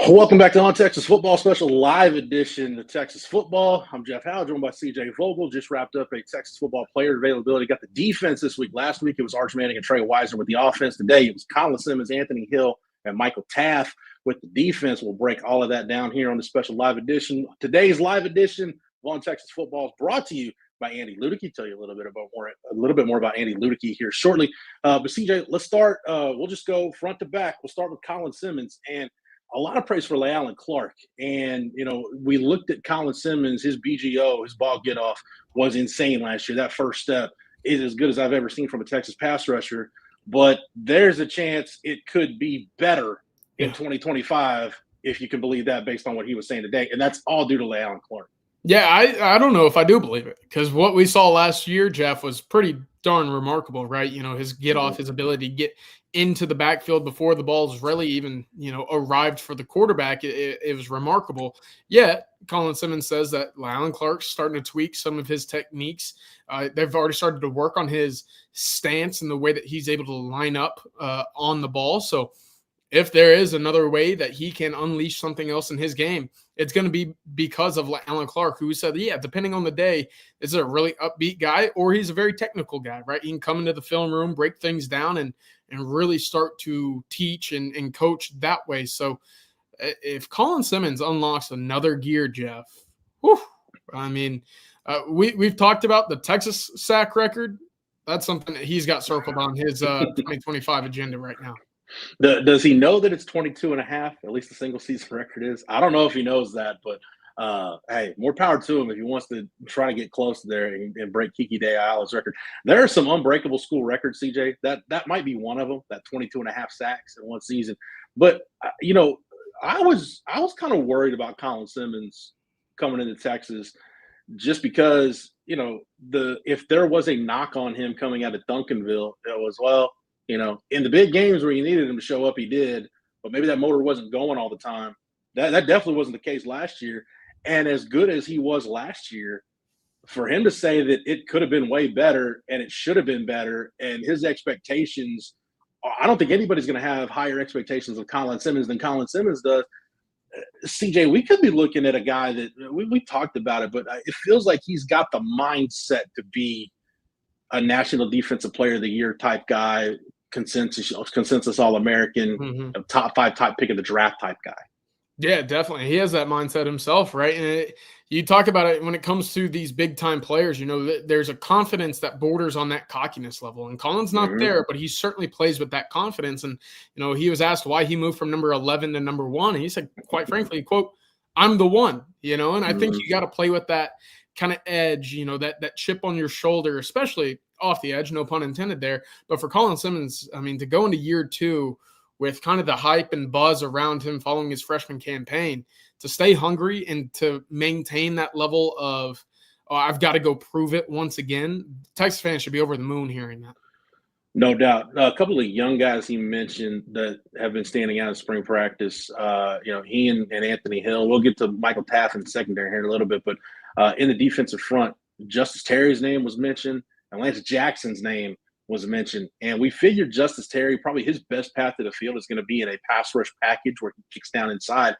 Welcome back to On Texas Football Special Live Edition of Texas Football. I'm Jeff Howe, joined by CJ Vogel. Just wrapped up a Texas football player availability. Got the defense this week. Last week it was Arch Manning and Trey Weiser with the offense. Today it was Colin, Simmons, Anthony Hill, and Michael Taaffe with the defense. We'll break all of that down here on the special live edition. Today's live edition of On Texas Football is brought to you by Andy Ludicky. Tell you a little bit more about Andy Ludicky here shortly. But CJ, let's start. We'll just go front to back. We'll start with Colin Simmons and a lot of praise for Le'Allen Clark. And, we looked at Colin Simmons, his BGO, his ball get-off was insane last year. That first step is as good as I've ever seen from a Texas pass rusher. But there's a chance it could be better in 2025, if you can believe that, based on what he was saying today. And that's all due to Le'Allen Clark. Yeah, I don't know if I do believe it, because what we saw last year, Jeff, was pretty darn remarkable, right? His get-off, his ability to get into the backfield before the ball's really even, arrived for the quarterback. It was remarkable. Yet, Colin Simmons says that Le'Allen Clark's starting to tweak some of his techniques. They've already started to work on his stance and the way that he's able to line up on the ball. So if there is another way that he can unleash something else in his game, it's going to be because of Le'Allen Clark, who said, depending on the day, is a really upbeat guy or he's a very technical guy, right? He can come into the film room, break things down, and really start to teach and coach that way. So if Colin Simmons unlocks another gear, Jeff, we've talked about the Texas sack record. That's something that he's got circled on his 2025 agenda right now. Does he know that it's 22 and a half? At least the single season record is. I don't know if he knows that, but hey, more power to him if he wants to try to get close there and break Kiki De Ayala's record. There are some unbreakable school records, CJ. That might be one of them, that 22 and a half sacks in one season. But, I was kind of worried about Colin Simmons coming into Texas just because, if there was a knock on him coming out of Duncanville, it was, in the big games where you needed him to show up, he did, but maybe that motor wasn't going all the time. That definitely wasn't the case last year. And as good as he was last year, for him to say that it could have been way better and it should have been better, and his expectations, I don't think anybody's going to have higher expectations of Colin Simmons than Colin Simmons does. CJ, we could be looking at a guy that we talked about it, but it feels like he's got the mindset to be a National Defensive Player of the Year type guy, consensus All-American, top 5 type pick of the draft type guy. Yeah, definitely. He has that mindset himself, right? And you talk about it when it comes to these big-time players, there's a confidence that borders on that cockiness level. And Colin's not there, but he certainly plays with that confidence. And, he was asked why he moved from number 11 to number 1. And he said, quite frankly, quote, "I'm the one," and I think you got to play with that kind of edge, that chip on your shoulder, especially off the edge, no pun intended there. But for Colin Simmons, to go into year 2 with kind of the hype and buzz around him following his freshman campaign, to stay hungry and to maintain that level of, I've got to go prove it once again, Texas fans should be over the moon hearing that. No doubt. A couple of young guys he mentioned that have been standing out in spring practice, he and Anthony Hill. We'll get to Michael Taaffe in the secondary here in a little bit, but in the defensive front, Justice Terry's name was mentioned, and Lance Jackson's name was mentioned. And we figured Justice Terry, probably his best path to the field is going to be in a pass rush package where he kicks down inside.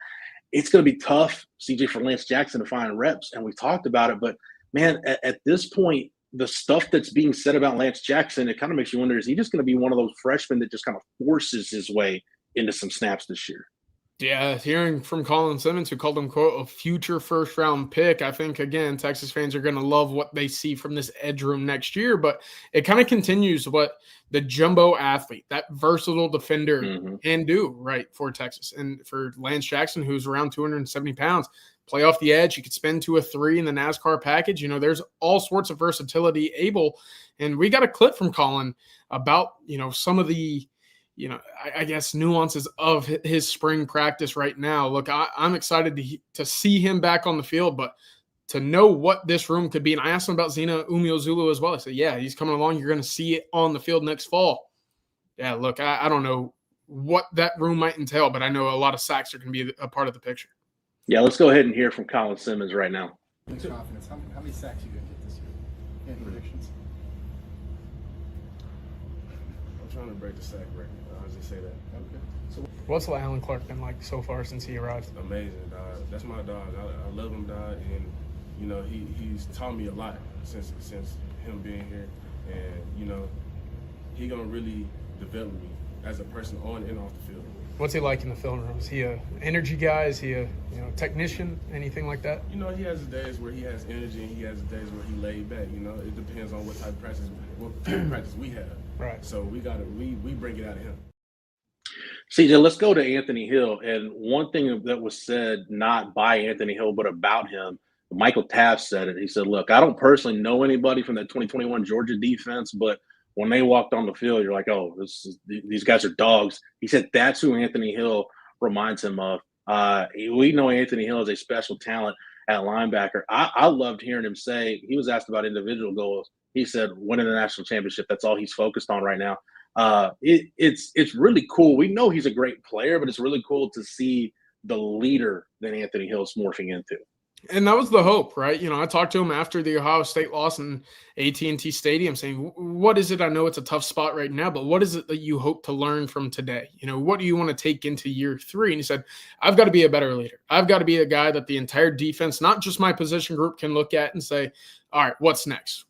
It's going to be tough, CJ, for Lance Jackson to find reps, and we've talked about it. But, man, at this point, the stuff that's being said about Lance Jackson, it kind of makes you wonder, is he just going to be one of those freshmen that just kind of forces his way into some snaps this year? Yeah, hearing from Colin Simmons, who called him, quote, a future first-round pick, I think, again, Texas fans are going to love what they see from this edge room next year. But it kind of continues what the jumbo athlete, that versatile defender, can do, right, for Texas. And for Lance Jackson, who's around 270 pounds, play off the edge. You could spin to a 3 in the NASCAR package. There's all sorts of versatility able. And we got a clip from Colin about, some of the I guess nuances of his spring practice right now. Look, I'm excited to see him back on the field, but to know what this room could be. And I asked him about Zina Umeozulu as well. I said, yeah, he's coming along. You're going to see it on the field next fall. Yeah, look, I don't know what that room might entail, but I know a lot of sacks are going to be a part of the picture. Yeah, let's go ahead and hear from Colin Simmons right now. Confidence. How many sacks are you going to get this year? Any predictions? I'm trying to break the sack record. I'll just say that. Okay. So What's Alan Clark been like so far since he arrived? Amazing, dog. That's my dog. I love him, dog, and you know he's taught me a lot since him being here, and you know he gonna really develop me as a person on and off the field. What's he like in the film room? Is he a energy guy? Is he a technician? Anything like that? You know, he has days where he has energy, and he has days where he laid back. You know, it depends on what type of practice we have. Right. So we bring it out of him. CJ, let's go to Anthony Hill. And one thing that was said, not by Anthony Hill, but about him, Michael Taaffe said it. He said, look, I don't personally know anybody from that 2021 Georgia defense, but when they walked on the field, you're like, oh, these guys are dogs. He said that's who Anthony Hill reminds him of. We know Anthony Hill is a special talent at linebacker. I loved hearing him say, he was asked about individual goals. He said, winning the national championship, that's all he's focused on right now. It's really cool. We know he's a great player, but it's really cool to see the leader that Anthony Hill's morphing into. And that was the hope, right? I talked to him after the Ohio State loss in AT&T Stadium saying, what is it? I know it's a tough spot right now, but what is it that you hope to learn from today? What do you want to take into year 3? And he said, I've got to be a better leader. I've got to be a guy that the entire defense, not just my position group, can look at and say, all right, what's next?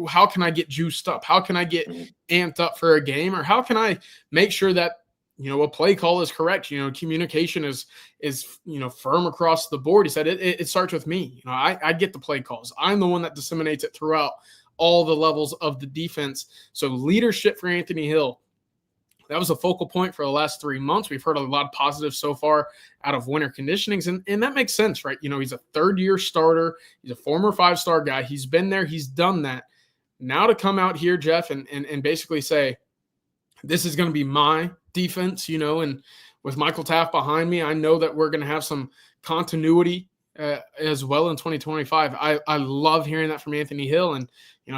How can I get juiced up? How can I get amped up for a game? Or how can I make sure that a play call is correct? Communication is firm across the board. He said it starts with me. I get the play calls. I'm the one that disseminates it throughout all the levels of the defense. So leadership for Anthony Hill, that was a focal point for the last 3 months. We've heard a lot of positives so far out of winter conditionings, and that makes sense, right? He's a third-year starter. He's a former 5-star guy. He's been there. He's done that. Now to come out here, Jeff, and basically say, this is going to be my defense, and with Michael Taaffe behind me, I know that we're going to have some continuity as well in 2025. I love hearing that from Anthony Hill. And,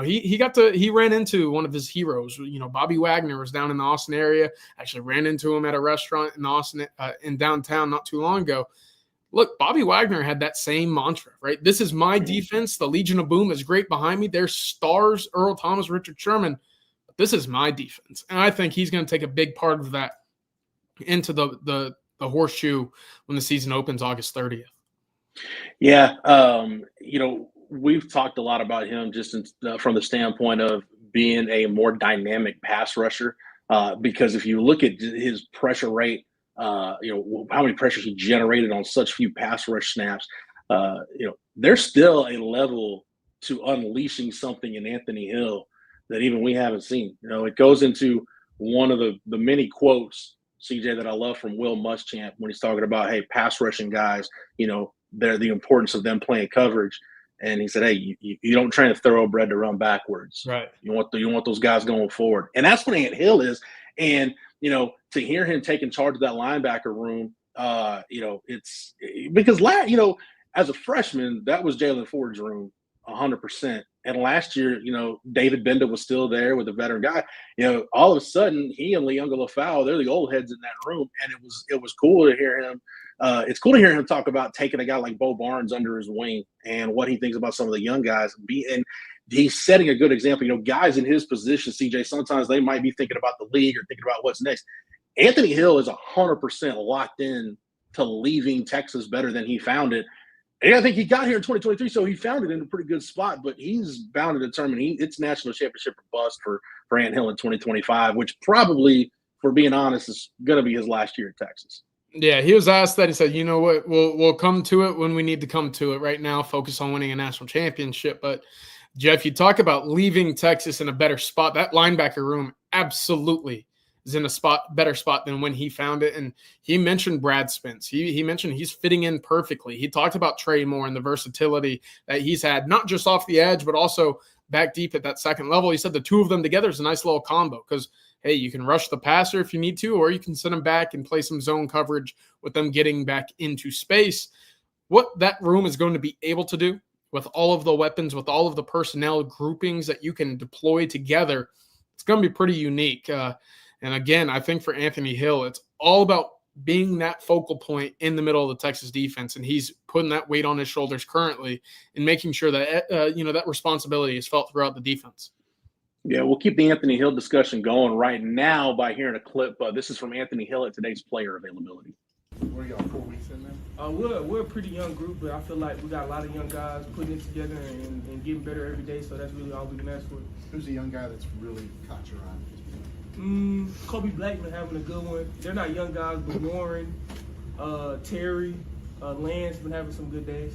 he ran into one of his heroes. Bobby Wagner was down in the Austin area. Actually ran into him at a restaurant in Austin, in downtown not too long ago. Look, Bobby Wagner had that same mantra, right? This is my defense. The Legion of Boom is great behind me. There's stars, Earl Thomas, Richard Sherman. This is my defense. And I think he's going to take a big part of that into the horseshoe when the season opens August 30th. Yeah. We've talked a lot about him just from the standpoint of being a more dynamic pass rusher. Because if you look at his pressure rate, how many pressures he generated on such few pass rush snaps, there's still a level to unleashing something in Anthony Hill that even we haven't seen. It goes into one of the many quotes, CJ, that I love from Will Muschamp when he's talking about, hey, pass rushing guys, they're the importance of them playing coverage. And he said, hey, you don't train a thoroughbred to run backwards. Right. You want those guys going forward. And that's what Ant Hill is. And, to hear him taking charge of that linebacker room, it's because, as a freshman, that was Jalen Ford's room 100%. And last year, David Benda was still there with a veteran guy. All of a sudden, he and Leonga Lafau, they're the old heads in that room. And it was cool to hear him. It's cool to hear him talk about taking a guy like Bo Barnes under his wing and what he thinks about some of the young guys. And he's setting a good example. Guys in his position, CJ, sometimes they might be thinking about the league or thinking about what's next. Anthony Hill is 100% locked in to leaving Texas better than he found it. And I think he got here in 2023, so he found it in a pretty good spot. But he's bound to determine it's national championship or bust for Ant Hill in 2025, which probably, for being honest, is going to be his last year at Texas. Yeah, he was asked that. He said, you know what, we'll come to it when we need to come to it. Right now, focus on winning a national championship. But, Jeff, you talk about leaving Texas in a better spot. That linebacker room absolutely is in a better spot than when he found it. And he mentioned Brad Spence. He mentioned he's fitting in perfectly. He talked about Trey Moore and the versatility that he's had, not just off the edge, but also back deep at that second level. He said the two of them together is a nice little combo because, hey, you can rush the passer if you need to, or you can send them back and play some zone coverage with them getting back into space. What that room is going to be able to do with all of the weapons, with all of the personnel groupings that you can deploy together, it's going to be pretty unique. And again, I think for Anthony Hill, it's all about being that focal point in the middle of the Texas defense. And he's putting that weight on his shoulders currently and making sure that, that responsibility is felt throughout the defense. Yeah, we'll keep the Anthony Hill discussion going right now by hearing a clip. This is from Anthony Hill at today's player availability. What are y'all, 4 weeks in now? We're a pretty young group, but I feel like we got a lot of young guys putting it together and getting better every day, so that's really all we can ask for. Who's a young guy that's really caught your eye? Kobe Blackman having a good one. They're not young guys, but Warren, Terry, Land's been having some good days.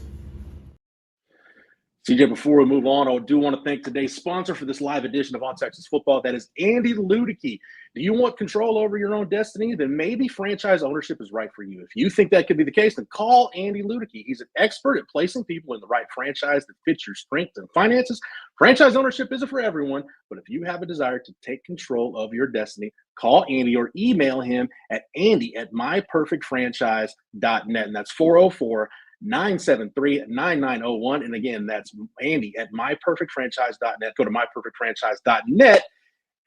CJ, before we move on, I do want to thank today's sponsor for this live edition of On Texas Football. That is Andy Ludicky. Do you want control over your own destiny? Then maybe franchise ownership is right for you. If you think that could be the case, then call Andy Ludicky. He's an expert at placing people in the right franchise that fits your strengths and finances. Franchise ownership isn't for everyone, but if you have a desire to take control of your destiny, call Andy or email him at andy@myperfectfranchise.net. And that's 404-973-9901. And again, that's Andy at myperfectfranchise.net. Go to myperfectfranchise.net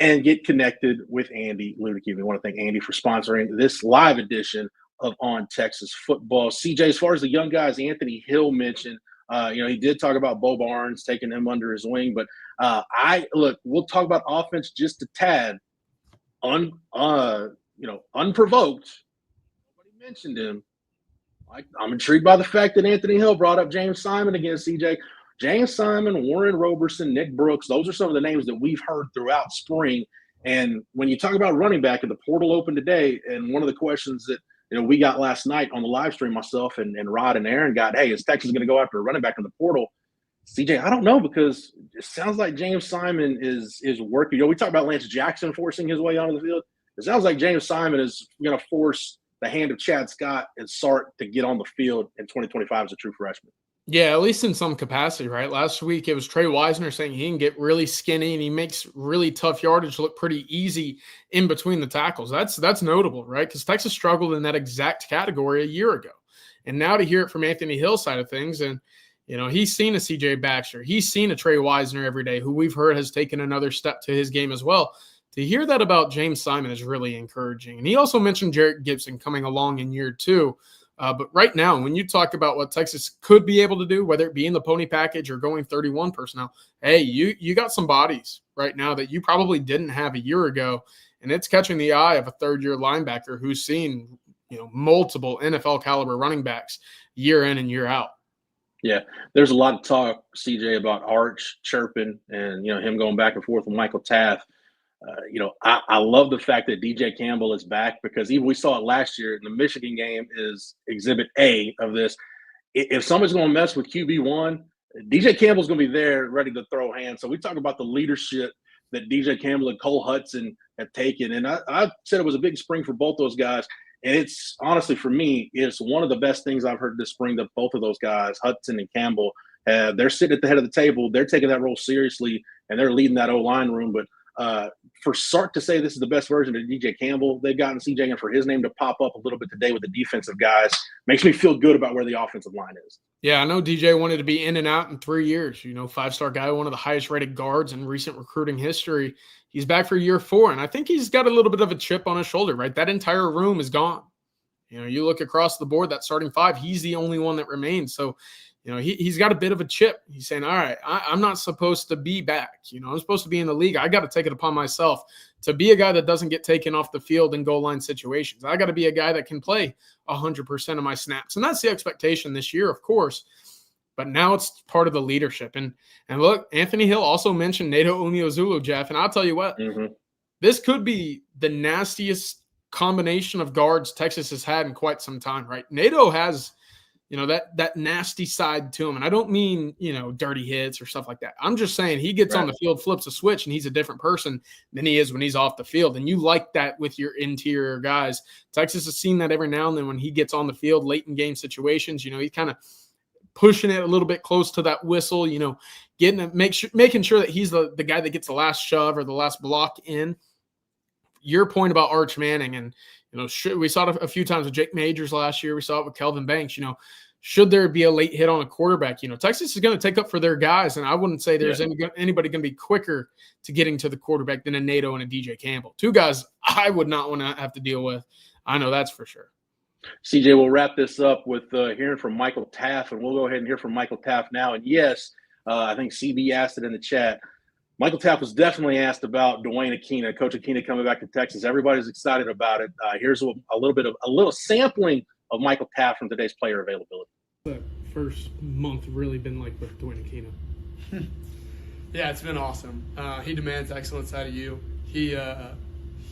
and get connected with Andy Ludicky. We want to thank Andy for sponsoring this live edition of On Texas Football. CJ, as far as the young guys, Anthony Hill mentioned, he did talk about Bo Barnes taking him under his wing, but we'll talk about offense just a tad. Unprovoked. Nobody mentioned him. I'm intrigued by the fact that Anthony Hill brought up James Simon again, CJ. James Simon, Warren Roberson, Nick Brooks, those are some of the names that we've heard throughout spring. And when you talk about running back, and the portal opened today, and one of the questions that we got last night on the live stream, myself and Rod and Aaron got, hey, is Texas going to go after a running back in the portal? CJ, I don't know, because it sounds like James Simon is working. We talked about Lance Jackson forcing his way onto the field. It sounds like James Simon is going to force the hand of Chad Scott and Sark to get on the field in 2025 as a true freshman. Yeah, at least in some capacity, right? Last week, it was Trey Wisner saying he can get really skinny and he makes really tough yardage look pretty easy in between the tackles. That's notable, right? Because Texas struggled in that exact category a year ago. And now to hear it from Anthony Hill's side of things, and he's seen a CJ Baxter. He's seen a Trey Wisner every day, who we've heard has taken another step to his game as well. To hear that about James Simon is really encouraging. And he also mentioned Jarrett Gibson coming along in year 2. But right now, when you talk about what Texas could be able to do, whether it be in the pony package or going 31 personnel, hey, you got some bodies right now that you probably didn't have a year ago. And it's catching the eye of a third-year linebacker who's seen multiple NFL caliber running backs year in and year out. Yeah, there's a lot of talk, CJ, about Arch chirping and him going back and forth with Michael Taaffe. I love the fact that DJ Campbell is back, because even we saw it last year. The Michigan game is exhibit A of this. If somebody's going to mess with QB1, DJ Campbell's going to be there ready to throw hands. So we talk about the leadership that DJ Campbell and Cole Hudson have taken. And I said it was a big spring for both those guys. And it's honestly, for me, it's one of the best things I've heard this spring, that both of those guys, Hudson and Campbell, they're sitting at the head of the table. They're taking that role seriously, and they're leading that O-line room. But for Sark to say this is the best version of DJ Campbell they've gotten, CJ, and for his name to pop up a little bit today with the defensive guys, makes me feel good about where the offensive line is. Yeah, I know DJ wanted to be in and out in 3 years. 5-star guy, one of the highest rated guards in recent recruiting history. He's back for year 4, and I think he's got a little bit of a chip on his shoulder, right? That entire room is gone. You look across the board, that starting 5, he's the only one that remains. So, he's got a bit of a chip. He's saying, all right, I'm not supposed to be back. I'm supposed to be in the league. I got to take it upon myself to be a guy that doesn't get taken off the field in goal line situations. I got to be a guy that can play 100% of my snaps. And that's the expectation this year, of course. But now it's part of the leadership. And look, Anthony Hill also mentioned Nato Uniozulu, Jeff. And I'll tell you what, This could be the nastiest combination of guards Texas has had in quite some time, right? Nato has that nasty side to him. And I don't mean, dirty hits or stuff like that. I'm just saying he gets on the field, flips a switch, and he's a different person than he is when he's off the field. And you like that with your interior guys. Texas has seen that every now and then when he gets on the field late in game situations. He's kind of pushing it a little bit close to that whistle, getting it, making sure that he's the guy that gets the last shove or the last block in. Your point about Arch Manning, and we saw it a few times with Jake Majors last year. We saw it with Kelvin Banks. Should there be a late hit on a quarterback, Texas is going to take up for their guys, and I wouldn't say there's anybody going to be quicker to getting to the quarterback than a Nato and a DJ Campbell. 2 guys I would not want to have to deal with. I know that's for sure. CJ, we'll wrap this up with hearing from Michael Taaffe, and we'll go ahead and hear from Michael Taaffe now. And yes, I think CB asked it in the chat. Michael Taaffe was definitely asked about Duane Akina, Coach Akina coming back to Texas. Everybody's excited about it. Here's a little sampling of Michael Taaffe from today's player availability. The first month really been like with Duane Akina? Yeah, it's been awesome. He demands excellence out of you. He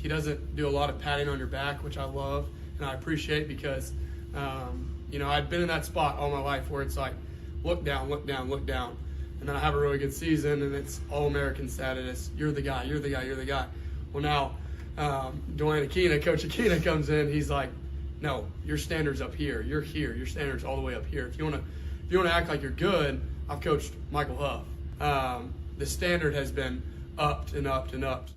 doesn't do a lot of patting on your back, which I love and I appreciate because, I've been in that spot all my life where it's like, look down, look down, look down. And then I have a really good season, and it's all-American status. You're the guy, you're the guy, you're the guy. Well, now, Duane Akina, Coach Akina comes in. He's like, no, your standard's up here. You're here. Your standard's all the way up here. If you want to act like you're good, I've coached Michael Huff. The standard has been upped and upped and upped.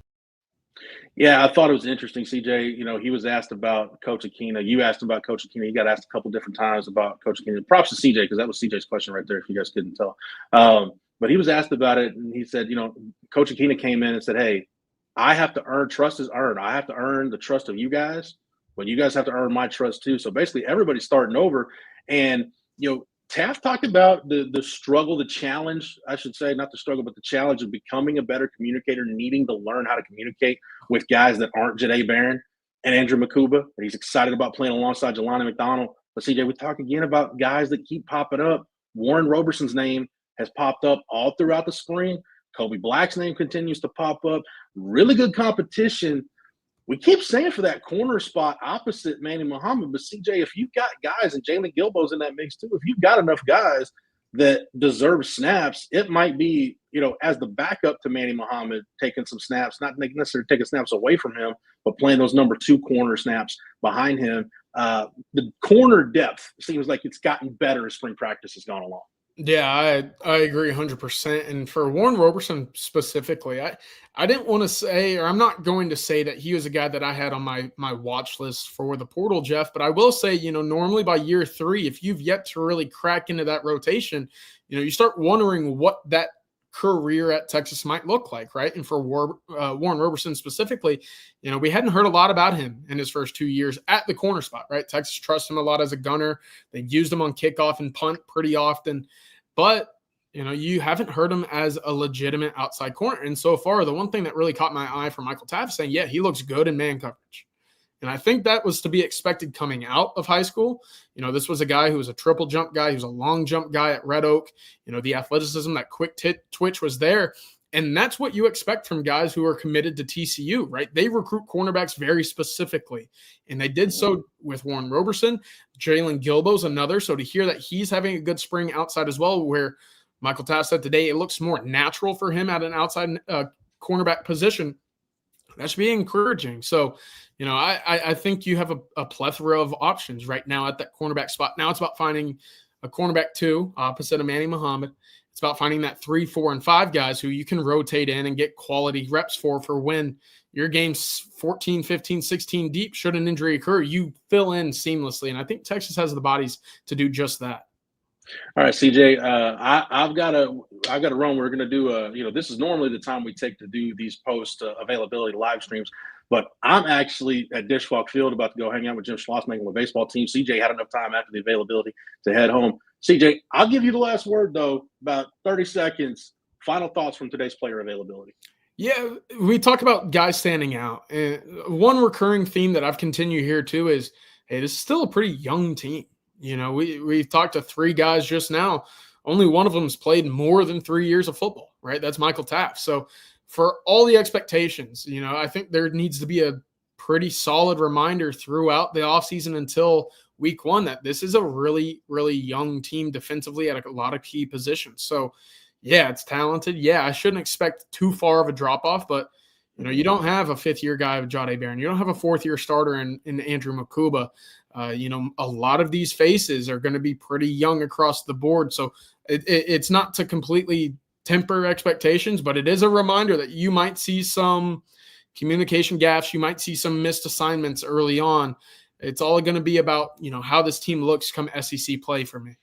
Yeah, I thought it was interesting, CJ. He was asked about Coach Akina. You asked about Coach Akina. He got asked a couple different times about Coach Akina. Props to CJ because that was CJ's question right there, if you guys couldn't tell. But he was asked about it, and he said, Coach Akina came in and said, hey, I have to earn, trust is earned. I have to earn the trust of you guys, but you guys have to earn my trust too. So basically everybody's starting over. And, Taaffe talked about the struggle, the challenge, I should say, not the struggle, but the challenge of becoming a better communicator, needing to learn how to communicate with guys that aren't Jahdae Barron and Andrew Makuba. And he's excited about playing alongside Jelani McDonald. But CJ, we talk again about guys that keep popping up. Warren Roberson's name has popped up all throughout the spring. Kobe Black's name continues to pop up. Really good competition. We keep saying for that corner spot opposite Manny Muhammad, but CJ, if you've got guys, and Jalen Gilbo's in that mix too, if you've got enough guys that deserve snaps, it might be, as the backup to Manny Muhammad, taking some snaps, not necessarily taking snaps away from him, but playing those number 2 corner snaps behind him. The corner depth seems like it's gotten better as spring practice has gone along. Yeah, I agree 100%. And for Warren Roberson specifically, I didn't want to say, or I'm not going to say that he was a guy that I had on my watch list for the portal, Jeff. But I will say, normally by year 3, if you've yet to really crack into that rotation, you start wondering what that career at Texas might look like, right? And for Warren Roberson specifically, we hadn't heard a lot about him in his first 2 years at the corner spot, right? Texas trusts him a lot as a gunner. They used him on kickoff and punt pretty often. But, you haven't heard him as a legitimate outside corner. And so far, the one thing that really caught my eye for Michael Taaffe saying, yeah, he looks good in man coverage. And I think that was to be expected coming out of high school. This was a guy who was a triple jump guy. He was a long jump guy at Red Oak. The athleticism, that quick twitch was there. And that's what you expect from guys who are committed to TCU, right? They recruit cornerbacks very specifically. And they did so with Warren Roberson. Jalen Gilbo's another. So to hear that he's having a good spring outside as well, where Michael Taaffe said today it looks more natural for him at an outside cornerback position, that should be encouraging. So, I think you have a plethora of options right now at that cornerback spot. Now it's about finding a cornerback 2 opposite of Manny Muhammad. It's about finding that 3, 4, and 5 guys who you can rotate in and get quality reps for when your game's 14, 15, 16 deep. Should an injury occur, you fill in seamlessly. And I think Texas has the bodies to do just that. All right, CJ, I've got to run. We're going to do this is normally the time we take to do these post availability live streams, but I'm actually at Dishwalk Field about to go hang out with Jim Schlossmaker with the baseball team. CJ had enough time after the availability to head home. CJ, I'll give you the last word though, about 30 seconds. Final thoughts from today's player availability. Yeah, we talk about guys standing out. And one recurring theme that I've continued here too is, hey, this is still a pretty young team. We've talked to 3 guys just now. Only one of them's played more than 3 years of football, right? That's Michael Taaffe. So for all the expectations, I think there needs to be a pretty solid reminder throughout the offseason until week 1 that this is a really, really young team defensively at a lot of key positions. So, yeah, it's talented. Yeah, I shouldn't expect too far of a drop-off, but, you don't have a 5th-year guy of Jahdae Barron. You don't have a 4th-year starter in Andrew Makuba. A lot of these faces are going to be pretty young across the board. So it's not to completely temper expectations, but it is a reminder that you might see some communication gaps. You might see some missed assignments early on. It's all going to be about, how this team looks come SEC play for me.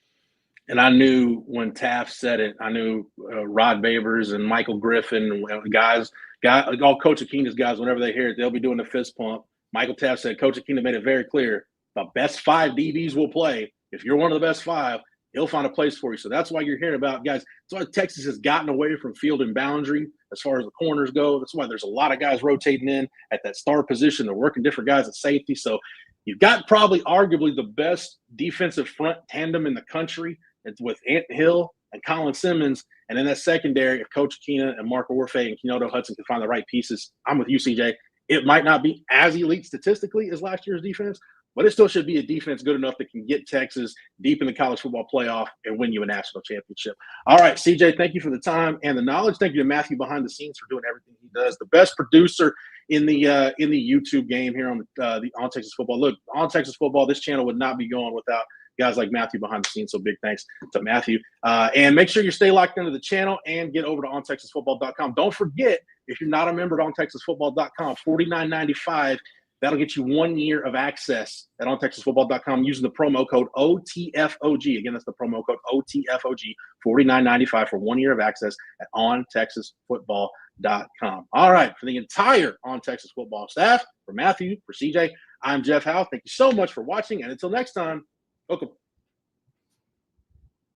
And I knew when Taaffe said it, I knew Rod Babers and Michael Griffin, guys, all Coach Akina's guys, whenever they hear it, they'll be doing the fist pump. Michael Taaffe said, Coach Akina made it very clear, the best 5 DBs will play. If you're one of the best 5, he'll find a place for you. So that's why you're hearing about, guys, that's why Texas has gotten away from field and boundary. as far as the corners go. That's why there's a lot of guys rotating in at that star position. They're working different guys at safety. So you've got probably arguably the best defensive front tandem in the country. It's with Ant Hill and Colin Simmons. And in that secondary, if Coach Akina and Mark Orfe and Kenoto Hudson can find the right pieces, I'm with you, CJ. It might not be as elite statistically as last year's defense, but it still should be a defense good enough that can get Texas deep in the college football playoff and win you a national championship. All right, CJ, thank you for the time and the knowledge. Thank you to Matthew behind the scenes for doing everything he does. The best producer in the YouTube game here on the On Texas Football. Look, On Texas Football, this channel would not be going without guys like Matthew behind the scenes. So big thanks to Matthew. And make sure you stay locked into the channel and get over to OnTexasFootball.com. Don't forget, if you're not a member at OnTexasFootball.com, $49.95. That'll get you 1 year of access at OnTexasFootball.com using the promo code OTFOG. Again, that's the promo code OTFOG, $49.95 for 1 year of access at OnTexasFootball.com. All right, for the entire On Texas Football staff, for Matthew, for CJ, I'm Jeff Howe. Thank you so much for watching, and until next time, welcome.